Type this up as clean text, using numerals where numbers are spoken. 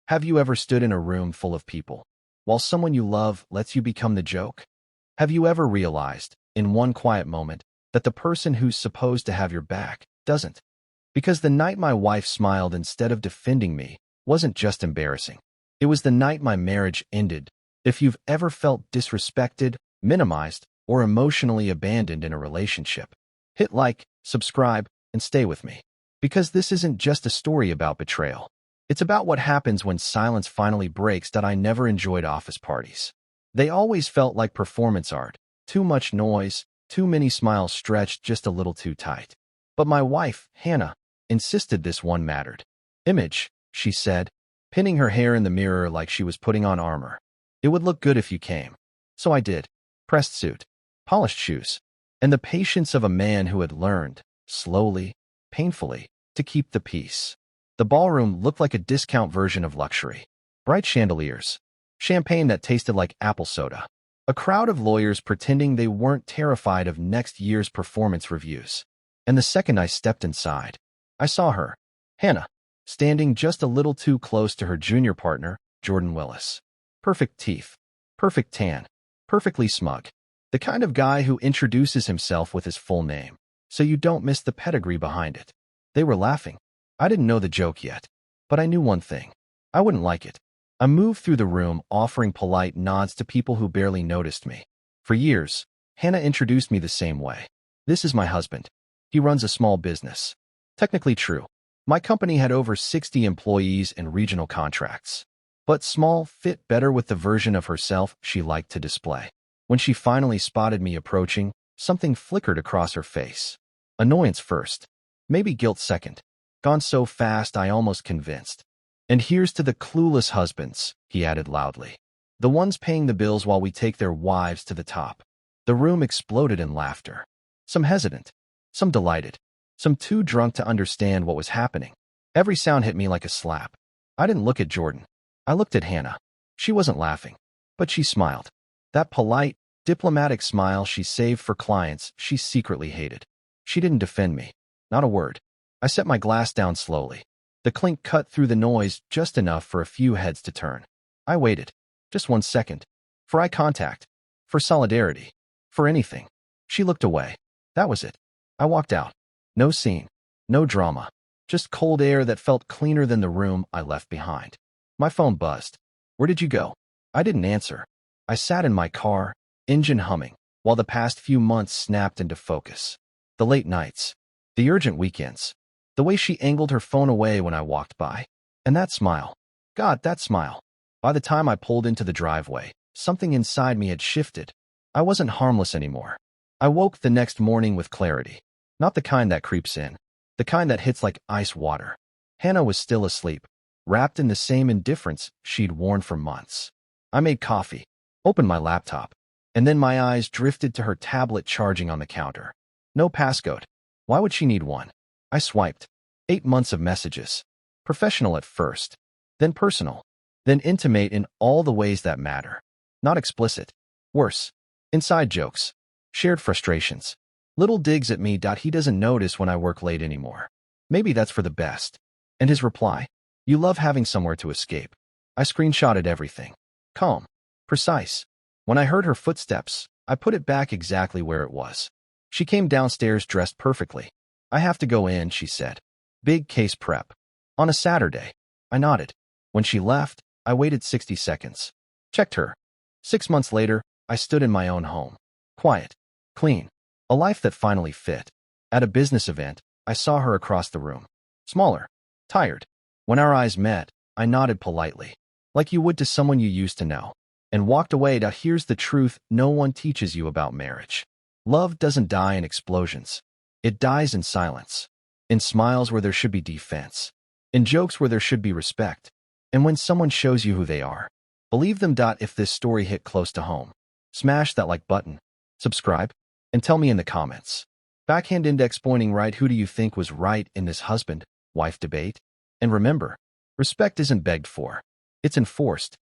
Have you ever stood in a room full of people, while someone you love lets you become the joke? Have you ever realized, in one quiet moment, that the person who's supposed to have your back doesn't? Because the night my wife smiled instead of defending me wasn't just embarrassing. It was the night my marriage ended. If you've ever felt disrespected, minimized, or emotionally abandoned in a relationship, hit like, subscribe, and stay with me. Because this isn't just a story about betrayal. It's about what happens when silence finally breaks. That I never enjoyed office parties. They always felt like performance art. Too much noise, too many smiles stretched just a little too tight. But my wife, Hannah, insisted this one mattered. Image, she said, pinning her hair in the mirror like she was putting on armor. It would look good if you came. So I did. Pressed suit, polished shoes, and the patience of a man who had learned, slowly, painfully, to keep the peace. The ballroom looked like a discount version of luxury. Bright chandeliers, champagne that tasted like apple soda, a crowd of lawyers pretending they weren't terrified of next year's performance reviews. And the second I stepped inside, I saw her, Hannah, standing just a little too close to her junior partner, Jordan Willis. Perfect teeth, perfect tan, perfectly smug. The kind of guy who introduces himself with his full name, so you don't miss the pedigree behind it. They were laughing. I didn't know the joke yet, but I knew one thing. I wouldn't like it. I moved through the room, offering polite nods to people who barely noticed me. For years, Hannah introduced me the same way. This is my husband. He runs a small business. Technically true. My company had over 60 employees and regional contracts. But small fit better with the version of herself she liked to display. When she finally spotted me approaching, something flickered across her face. Annoyance first. Maybe guilt second. Gone so fast I almost convinced. And here's to the clueless husbands, he added loudly. The ones paying the bills while we take their wives to the top. The room exploded in laughter. Some hesitant, some delighted, some too drunk to understand what was happening. Every sound hit me like a slap. I didn't look at Jordan. I looked at Hannah. She wasn't laughing, but she smiled. That polite, diplomatic smile she saved for clients she secretly hated. She didn't defend me. Not a word. I set my glass down slowly. The clink cut through the noise just enough for a few heads to turn. I waited. Just 1 second. For eye contact. For solidarity. For anything. She looked away. That was it. I walked out. No scene. No drama. Just cold air that felt cleaner than the room I left behind. My phone buzzed. Where did you go? I didn't answer. I sat in my car, engine humming, while the past few months snapped into focus. The late nights. The urgent weekends. The way she angled her phone away when I walked by. And that smile. God, that smile. By the time I pulled into the driveway, something inside me had shifted. I wasn't harmless anymore. I woke the next morning with clarity. Not the kind that creeps in. The kind that hits like ice water. Hannah was still asleep, wrapped in the same indifference she'd worn for months. I made coffee, opened my laptop, and then my eyes drifted to her tablet charging on the counter. No passcode. Why would she need one? I swiped. 8 months of messages. Professional at first, then personal, then intimate in all the ways that matter. Not explicit. Worse. Inside jokes. Shared frustrations. Little digs at me. He doesn't notice when I work late anymore. Maybe that's for the best. And his reply. You love having somewhere to escape. I screenshotted everything. Calm. Precise. When I heard her footsteps, I put it back exactly where it was. She came downstairs dressed perfectly. I have to go in, she said. Big case prep. On a Saturday. I nodded. When she left, I waited 60 seconds. Checked her. 6 months later, I stood in my own home. Quiet. Clean. A life that finally fit. At a business event, I saw her across the room. Smaller. Tired. When our eyes met, I nodded politely. Like you would to someone you used to know. And walked away. Here's the truth no one teaches you about marriage. Love doesn't die in explosions. It dies in silence. In smiles where there should be defense. In jokes where there should be respect. And when someone shows you who they are, believe them. If this story hit close to home, smash that like button, subscribe, and tell me in the comments. Backhand index pointing right. Who do you think was right in this husband-wife debate? And remember, respect isn't begged for. It's enforced.